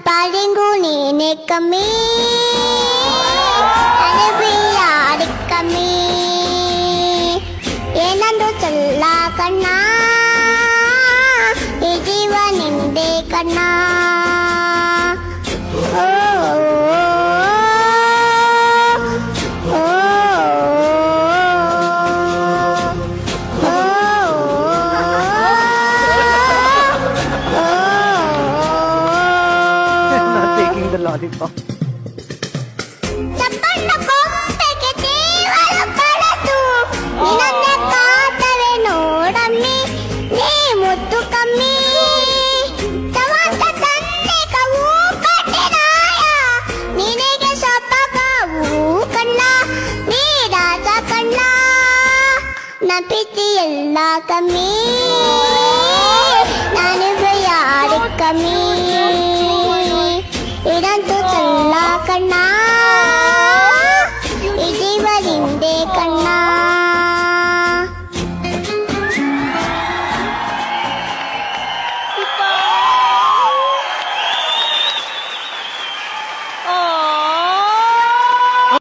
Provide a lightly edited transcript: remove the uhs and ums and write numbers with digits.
ಪಾಲಿಂಗು ನೀನೆ ಕಮ್ಮಿ ಅಡಬಿಯಾಡಿ ಕಮ್ಮಿ ಏನಂದು ಚಲ್ಲ ಕಣ್ಣ ಈ ಜೀವ ನಿಂದೆ ಕಣ್ಣ ಓ taking the lollipop. ಚಪ್ಪಣ್ಣ ಕೊಂಬೆಗೆ ಜೀವನ ಕಳೆದು ನಿನ್ನನ್ನೇ ಕಾತವೆ ನೋಡಮ್ಮಿ ನೀ ಮುತ್ತು ಕಮ್ಮಿ ತವಂತ ತನ್ನಿಕವು ಕಟ್ಟಿನಾಯ ನಿನಗೆ ಸೊಪ್ಪಕವು ಕಣ್ಣ ನೀ ರಾಜ ಕಣ್ಣ ನ ಪ್ರೀತಿ ಎಲ್ಲ ಕಮ್ಮಿ ನಾನು ಯಾರು ಕಮ್ಮಿ ಇದಂತೂ ಚಲ್ಲ ಕಣ್ಣ ಈ ಜೀವ ನಿಂದೆ ಕಣ್ಣ